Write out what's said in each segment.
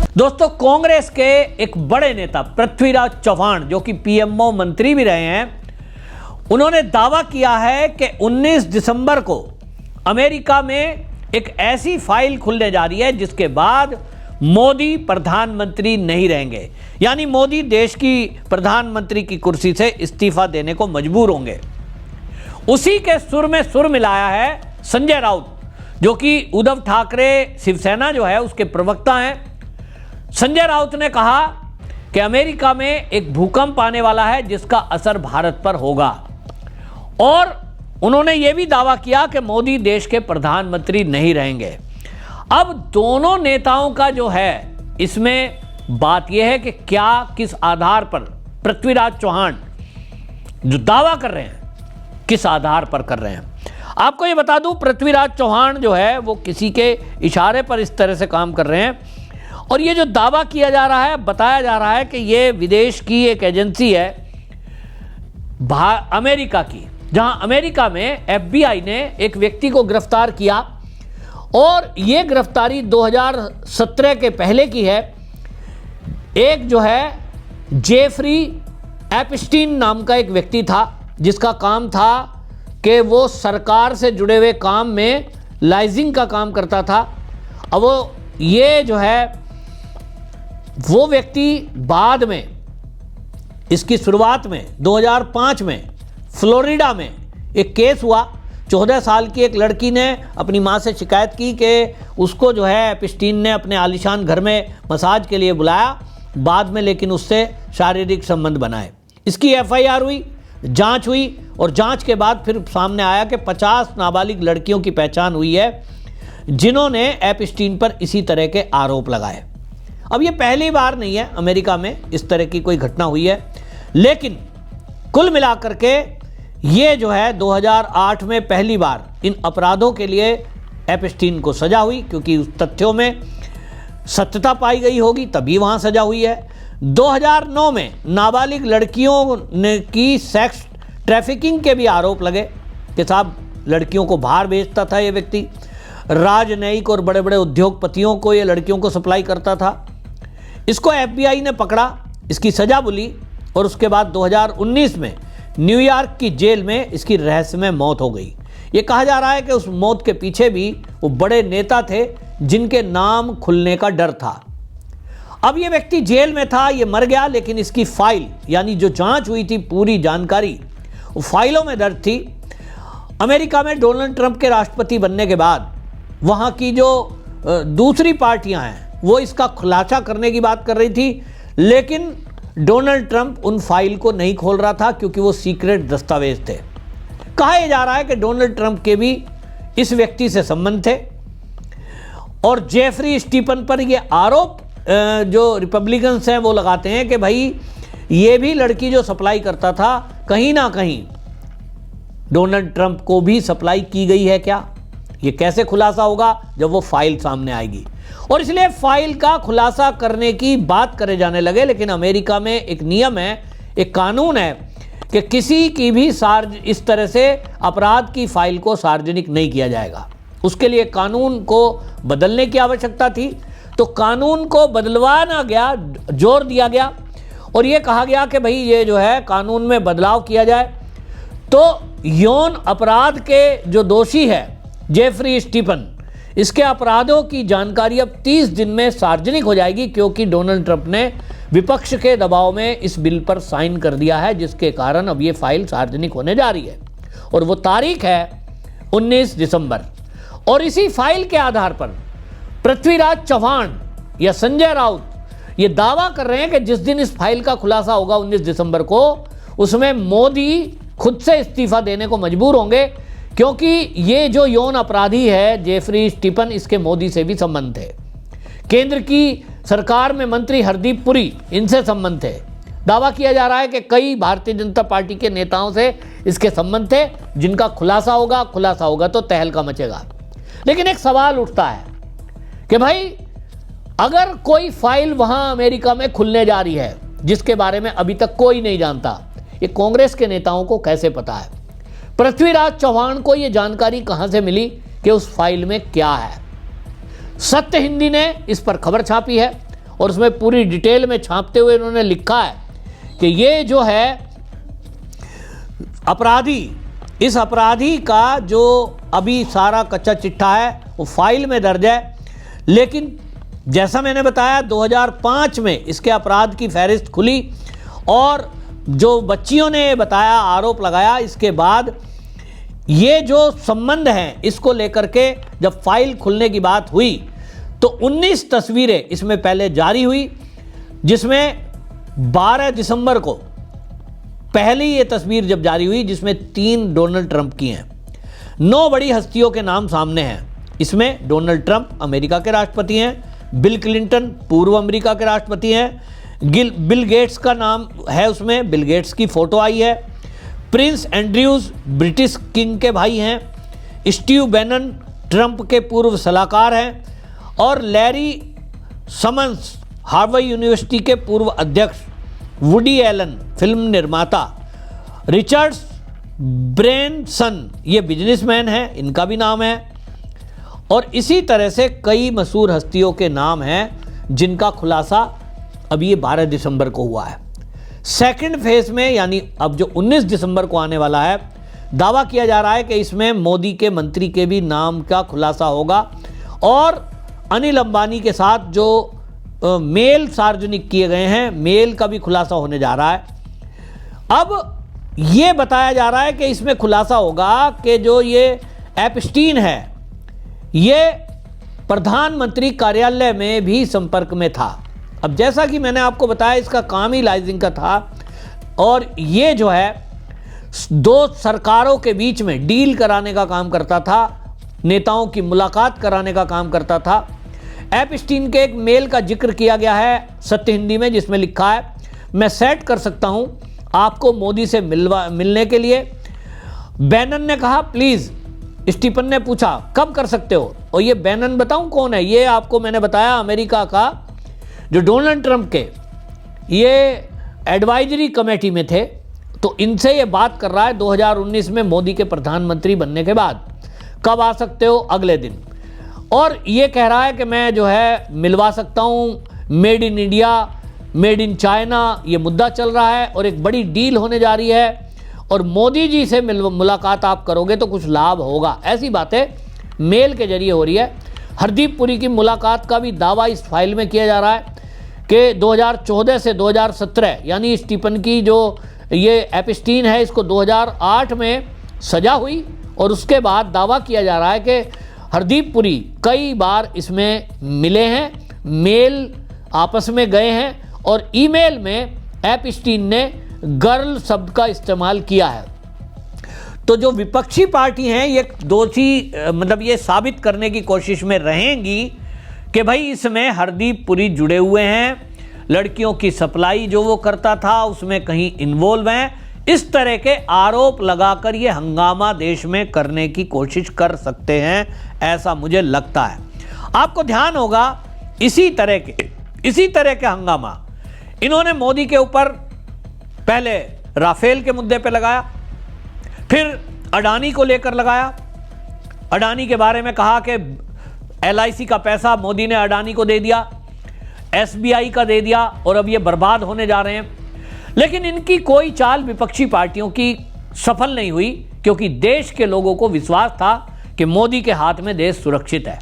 दोस्तों, कांग्रेस के एक बड़े नेता पृथ्वीराज चव्हाण, जो कि पीएमओ मंत्री भी रहे हैं, उन्होंने दावा किया है कि 19 दिसंबर को अमेरिका में एक ऐसी फाइल खुलने जा रही है जिसके बाद मोदी प्रधानमंत्री नहीं रहेंगे, यानी मोदी देश की प्रधानमंत्री की कुर्सी से इस्तीफा देने को मजबूर होंगे। उसी के सुर में सुर मिलाया है संजय राउत, जो कि उद्धव ठाकरे शिवसेना जो है उसके प्रवक्ता हैं। संजय राउत ने कहा कि अमेरिका में एक भूकंप आने वाला है जिसका असर भारत पर होगा, और उन्होंने यह भी दावा किया कि मोदी देश के प्रधानमंत्री नहीं रहेंगे। अब दोनों नेताओं का जो है इसमें बात यह है कि क्या, किस आधार पर पृथ्वीराज चव्हाण जो दावा कर रहे हैं किस आधार पर कर रहे हैं। आपको ये बता दूं, पृथ्वीराज चव्हाण जो है वो किसी के इशारे पर इस तरह से काम कर रहे हैं, और ये जो दावा किया जा रहा है, बताया जा रहा है कि ये विदेश की एक एजेंसी है अमेरिका की, जहां अमेरिका में FBI ने एक व्यक्ति को गिरफ्तार किया, और ये गिरफ्तारी 2017 के पहले की है। एक जो है जेफरी एपस्टीन नाम का एक व्यक्ति था, जिसका काम था कि वो सरकार से जुड़े हुए काम में लाइजिंग का काम करता था। अब वो ये जो है वो व्यक्ति बाद में, इसकी शुरुआत में 2005 में फ्लोरिडा में एक केस हुआ। 14 साल की एक लड़की ने अपनी मां से शिकायत की कि उसको जो है एपस्टीन ने अपने आलीशान घर में मसाज के लिए बुलाया, बाद में लेकिन उससे शारीरिक संबंध बनाए। इसकी FIR हुई, जांच हुई, और जांच के बाद फिर सामने आया कि 50 नाबालिग लड़कियों की पहचान हुई है जिन्होंने एपस्टीन पर इसी तरह के आरोप लगाए। अब ये पहली बार नहीं है अमेरिका में इस तरह की कोई घटना हुई है, लेकिन कुल मिलाकर के ये जो है 2008 में पहली बार इन अपराधों के लिए एपस्टीन को सजा हुई, क्योंकि उस तथ्यों में सत्यता पाई गई होगी तभी वहाँ सजा हुई है। 2009 में नाबालिग लड़कियों ने की सेक्स ट्रैफिकिंग के भी आरोप लगे कि साहब लड़कियों को बाहर भेजता था ये व्यक्ति, राजनयिक और बड़े बड़े उद्योगपतियों को ये लड़कियों को सप्लाई करता था। इसको FBI ने पकड़ा, इसकी सजा बुली, और उसके बाद 2019 में न्यूयॉर्क की जेल में इसकी रहस्यमय मौत हो गई। ये कहा जा रहा है कि उस मौत के पीछे भी वो बड़े नेता थे जिनके नाम खुलने का डर था। अब ये व्यक्ति जेल में था, ये मर गया, लेकिन इसकी फाइल, यानी जो जांच हुई थी, पूरी जानकारी वो फाइलों में दर्ज थी। अमेरिका में डोनाल्ड ट्रंप के राष्ट्रपति बनने के बाद वहाँ की जो दूसरी पार्टियां हैं वो इसका खुलासा करने की बात कर रही थी, लेकिन डोनाल्ड ट्रंप उन फाइल को नहीं खोल रहा था क्योंकि वो सीक्रेट दस्तावेज थे। कहा यह जा रहा है कि डोनाल्ड ट्रंप के भी इस व्यक्ति से संबंध थे, और जेफरी स्टीफन पर ये आरोप जो रिपब्लिकन्स हैं वो लगाते हैं कि भाई ये भी लड़की जो सप्लाई करता था, कहीं ना कहीं डोनाल्ड ट्रंप को भी सप्लाई की गई है क्या। ये कैसे खुलासा होगा जब वो फाइल सामने आएगी, और इसलिए फाइल का खुलासा करने की बात करे जाने लगे। लेकिन अमेरिका में एक नियम है, एक कानून है कि किसी की भी इस तरह से अपराध की फाइल को सार्वजनिक नहीं किया जाएगा। उसके लिए कानून को बदलने की आवश्यकता थी, तो कानून को बदलवाना गया, जोर दिया गया, और ये कहा गया कि भाई ये जो है कानून में बदलाव किया जाए। तो यौन अपराध के जो दोषी है जेफरी स्टीफन, इसके अपराधों की जानकारी अब 30 दिन में सार्वजनिक हो जाएगी, क्योंकि डोनाल्ड ट्रंप ने विपक्ष के दबाव में इस बिल पर साइन कर दिया है, जिसके कारण अब ये फाइल सार्वजनिक होने जा रही है, और वो तारीख है 19 दिसंबर। और इसी फाइल के आधार पर पृथ्वीराज चव्हाण या संजय राउत ये दावा कर रहे हैं कि जिस दिन इस फाइल का खुलासा होगा 19 दिसंबर को, उसमें मोदी खुद से इस्तीफा देने को मजबूर होंगे, क्योंकि ये जो यौन अपराधी है जेफरी स्टीफन, इसके मोदी से भी संबंध थे। केंद्र की सरकार में मंत्री हरदीप पुरी, इनसे संबंध थे। दावा किया जा रहा है कि कई भारतीय जनता पार्टी के नेताओं से इसके संबंध थे, जिनका खुलासा होगा तो तहलका मचेगा। लेकिन एक सवाल उठता है कि भाई अगर कोई फाइल वहां अमेरिका में खुलने जा रही है जिसके बारे में अभी तक कोई नहीं जानता, ये कांग्रेस के नेताओं को कैसे पता है? पृथ्वीराज चव्हाण को ये जानकारी कहां से मिली कि उस फाइल में क्या है? सत्य हिंदी ने इस पर खबर छापी है और उसमें पूरी डिटेल में छापते हुए इन्होंने लिखा है कि ये जो है अपराधी, इस अपराधी का जो अभी सारा कच्चा चिट्ठा है वो फाइल में दर्ज है, लेकिन जैसा मैंने बताया 2005 में इसके अपराध की फहरिस्त खुली और जो बच्चियों ने बताया, आरोप लगाया, इसके बाद ये जो संबंध हैं इसको लेकर के जब फाइल खुलने की बात हुई तो 19 तस्वीरें इसमें पहले जारी हुई, जिसमें 12 दिसंबर को पहली ये तस्वीर जब जारी हुई जिसमें 3 डोनाल्ड ट्रंप की हैं। 9 बड़ी हस्तियों के नाम सामने हैं। इसमें डोनाल्ड ट्रंप अमेरिका के राष्ट्रपति हैं, बिल क्लिंटन पूर्व अमेरिका के राष्ट्रपति हैं, बिल गेट्स का नाम है, उसमें बिल गेट्स की फोटो आई है, प्रिंस एंड्रयूज ब्रिटिश किंग के भाई हैं, स्टीव बैनन ट्रंप के पूर्व सलाहकार हैं और लैरी समन्स हार्वर्ड यूनिवर्सिटी के पूर्व अध्यक्ष, वुडी एलन फिल्म निर्माता, रिचर्ड ब्रेनसन ये बिजनेसमैन हैं, इनका भी नाम है, और इसी तरह से कई मशहूर हस्तियों के नाम हैं जिनका खुलासा अभी ये 12 दिसंबर को हुआ है। सेकंड फेज में यानी अब जो 19 दिसंबर को आने वाला है, दावा किया जा रहा है कि इसमें मोदी के मंत्री के भी नाम का खुलासा होगा और अनिल अंबानी के साथ जो मेल सार्वजनिक किए गए हैं, मेल का भी खुलासा होने जा रहा है। अब ये बताया जा रहा है कि इसमें खुलासा होगा कि जो ये एप्स्टीन है ये प्रधानमंत्री कार्यालय में भी संपर्क में था। अब जैसा कि मैंने आपको बताया इसका काम ही लाइजिंग का था और ये जो है 2 सरकारों के बीच में डील कराने का काम करता था, नेताओं की मुलाकात कराने का काम करता था। एप्स्टीन के एक मेल का जिक्र किया गया है सत्य हिंदी में, जिसमें लिखा है मैं सेट कर सकता हूं आपको मोदी से मिलने के लिए। बैनन ने कहा प्लीज। स्टीफन ने पूछा कब कर सकते हो, और ये बैनन बताऊं कौन है, ये आपको मैंने बताया अमेरिका का जो डोनाल्ड ट्रंप के ये एडवाइजरी कमेटी में थे, तो इनसे ये बात कर रहा है 2019 में मोदी के प्रधानमंत्री बनने के बाद कब आ सकते हो, अगले दिन। और ये कह रहा है कि मैं जो है मिलवा सकता हूँ, made in India, made in China, ये मुद्दा चल रहा है और एक बड़ी डील होने जा रही है और मोदी जी से मुलाकात आप करोगे तो कुछ लाभ होगा। ऐसी बातें मेल के जरिए हो रही है। हरदीप पुरी की मुलाकात का भी दावा इस फाइल में किया जा रहा है कि 2014 से 2017 यानी स्टीफन की जो ये एप्स्टीन है इसको 2008 में सजा हुई और उसके बाद दावा किया जा रहा है कि हरदीप पुरी कई बार इसमें मिले हैं, मेल आपस में गए हैं और ईमेल में एप्स्टीन ने गर्ल शब्द का इस्तेमाल किया है। तो जो विपक्षी पार्टी हैं ये दोषी मतलब ये साबित करने की कोशिश में रहेंगी कि भाई इसमें हरदीप पुरी जुड़े हुए हैं, लड़कियों की सप्लाई जो वो करता था उसमें कहीं इन्वॉल्व हैं। इस तरह के आरोप लगाकर ये हंगामा देश में करने की कोशिश कर सकते हैं, ऐसा मुझे लगता है। आपको ध्यान होगा इसी तरह के हंगामा इन्होंने मोदी के ऊपर पहले राफेल के मुद्दे पे लगाया, फिर अडानी को लेकर लगाया। अडानी के बारे में कहा कि LIC का पैसा मोदी ने अडानी को दे दिया, SBI का दे दिया और अब ये बर्बाद होने जा रहे हैं। लेकिन इनकी कोई चाल विपक्षी पार्टियों की सफल नहीं हुई क्योंकि देश के लोगों को विश्वास था कि मोदी के हाथ में देश सुरक्षित है।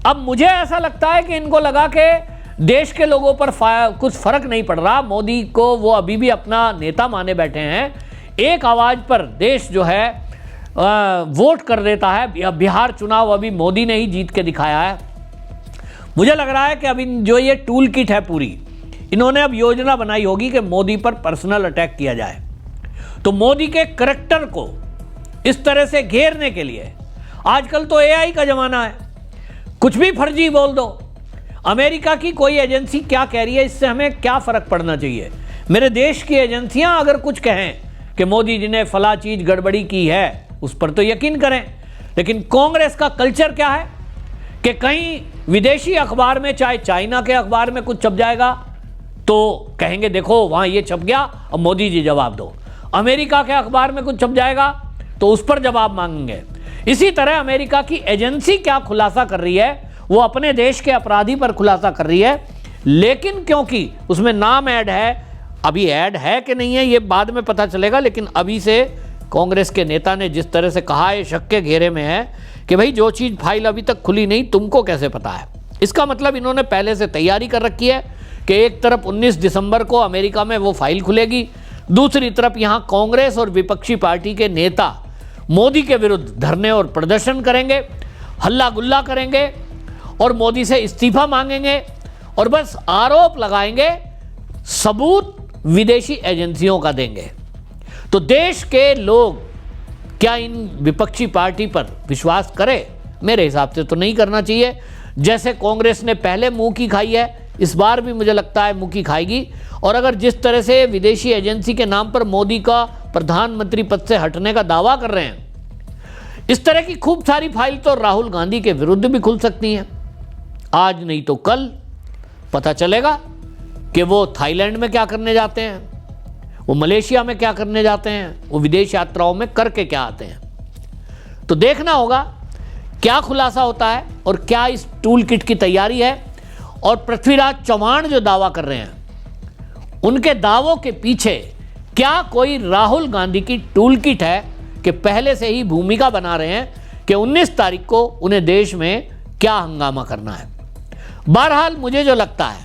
अब मुझे ऐसा लगता है कि इनको लगा कि देश के लोगों पर कुछ फर्क नहीं पड़ रहा, मोदी को वो अभी भी अपना नेता माने बैठे हैं, एक आवाज पर देश जो है वोट कर देता है। बिहार चुनाव अभी मोदी ने ही जीत के दिखाया है। मुझे लग रहा है कि अभी जो ये टूल किट है पूरी, इन्होंने अब योजना बनाई होगी कि मोदी पर पर्सनल अटैक किया जाए। तो मोदी के करैक्टर को इस तरह से घेरने के लिए, आजकल तो AI का जमाना है, कुछ भी फर्जी बोल दो। अमेरिका की कोई एजेंसी क्या कह रही है इससे हमें क्या फर्क पड़ना चाहिए। मेरे देश की एजेंसियां अगर कुछ कहें कि मोदी जी ने फला चीज गड़बड़ी की है उस पर तो यकीन करें। लेकिन कांग्रेस का कल्चर क्या है कि कहीं विदेशी अखबार में, चाहे चाइना के अखबार में कुछ छप जाएगा तो कहेंगे देखो वहां ये छप गया, अब मोदी जी जवाब दो। अमेरिका के अखबार में कुछ छप जाएगा तो उस पर जवाब मांगेंगे। इसी तरह अमेरिका की एजेंसी क्या खुलासा कर रही है, वो अपने देश के अपराधी पर खुलासा कर रही है लेकिन क्योंकि उसमें नाम ऐड है, अभी ऐड है कि नहीं है ये बाद में पता चलेगा, लेकिन अभी से कांग्रेस के नेता ने जिस तरह से कहा है, शक के घेरे में है कि भाई जो चीज़ फाइल अभी तक खुली नहीं, तुमको कैसे पता है। इसका मतलब इन्होंने पहले से तैयारी कर रखी है कि एक तरफ 19 दिसंबर को अमेरिका में वो फाइल खुलेगी, दूसरी तरफ यहाँ कांग्रेस और विपक्षी पार्टी के नेता मोदी के विरुद्ध धरने और प्रदर्शन करेंगे, हल्ला गुल्ला करेंगे और मोदी से इस्तीफा मांगेंगे और बस आरोप लगाएंगे, सबूत विदेशी एजेंसियों का देंगे। तो देश के लोग क्या इन विपक्षी पार्टी पर विश्वास करें? मेरे हिसाब से तो नहीं करना चाहिए। जैसे कांग्रेस ने पहले मुंह की खाई है, इस बार भी मुझे लगता है मुंह की खाएगी। और अगर जिस तरह से विदेशी एजेंसी के नाम पर मोदी का प्रधानमंत्री पद से हटने का दावा कर रहे हैं, इस तरह की खूब सारी फाइल तो राहुल गांधी के विरुद्ध भी खुल सकती हैं। आज नहीं तो कल पता चलेगा कि वो थाईलैंड में क्या करने जाते हैं, वो मलेशिया में क्या करने जाते हैं, वो विदेश यात्राओं में करके क्या आते हैं। तो देखना होगा क्या खुलासा होता है और क्या इस टूल किट की तैयारी है। और पृथ्वीराज चौहान जो दावा कर रहे हैं, उनके दावों के पीछे क्या कोई राहुल गांधी की टूल किट है कि पहले से ही भूमिका बना रहे हैं कि 19 तारीख को उन्हें देश में क्या हंगामा करना है। बहरहाल मुझे जो लगता है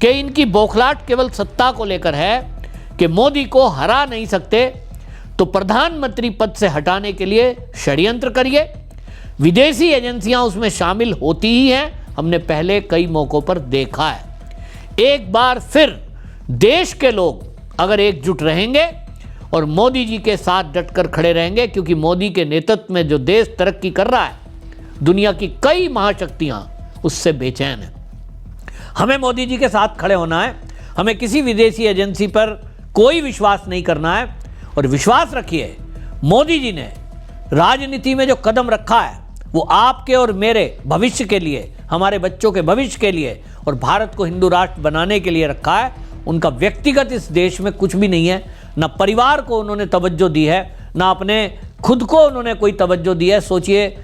कि इनकी बौखलाहट केवल सत्ता को लेकर है कि मोदी को हरा नहीं सकते तो प्रधानमंत्री पद से हटाने के लिए षड्यंत्र करिए। विदेशी एजेंसियां उसमें शामिल होती ही हैं, हमने पहले कई मौकों पर देखा है। एक बार फिर देश के लोग अगर एकजुट रहेंगे और मोदी जी के साथ डटकर खड़े रहेंगे, क्योंकि मोदी के नेतृत्व में जो देश तरक्की कर रहा है, दुनिया की कई महाशक्तियां उससे बेचैन हैं। हमें मोदी जी के साथ खड़े होना है, हमें किसी विदेशी एजेंसी पर कोई विश्वास नहीं करना है। और विश्वास रखिए, मोदी जी ने राजनीति में जो कदम रखा है वो आपके और मेरे भविष्य के लिए, हमारे बच्चों के भविष्य के लिए और भारत को हिंदू राष्ट्र बनाने के लिए रखा है। उनका व्यक्तिगत इस देश में कुछ भी नहीं है, ना परिवार को उन्होंने तवज्जो दी है, ना अपने खुद को उन्होंने कोई तवज्जो दी है। सोचिए,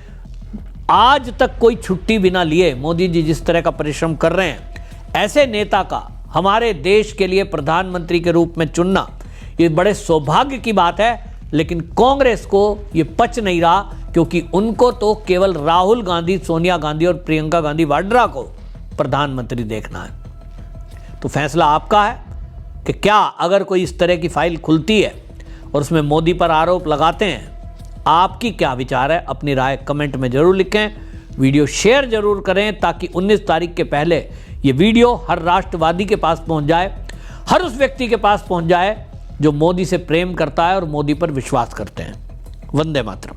आज तक कोई छुट्टी बिना लिए मोदी जी जिस तरह का परिश्रम कर रहे हैं, ऐसे नेता का हमारे देश के लिए प्रधानमंत्री के रूप में चुनना ये बड़े सौभाग्य की बात है। लेकिन कांग्रेस को ये पच नहीं रहा, क्योंकि उनको तो केवल राहुल गांधी, सोनिया गांधी और प्रियंका गांधी वाड्रा को प्रधानमंत्री देखना है। तो फैसला आपका है कि क्या अगर कोई इस तरह की फाइल खुलती है और उसमें मोदी पर आरोप लगाते हैं, आपकी क्या विचार है? अपनी राय कमेंट में जरूर लिखें, वीडियो शेयर जरूर करें ताकि 19 तारीख के पहले ये वीडियो हर राष्ट्रवादी के पास पहुंच जाए, हर उस व्यक्ति के पास पहुंच जाए जो मोदी से प्रेम करता है और मोदी पर विश्वास करते हैं। वंदे मातरम।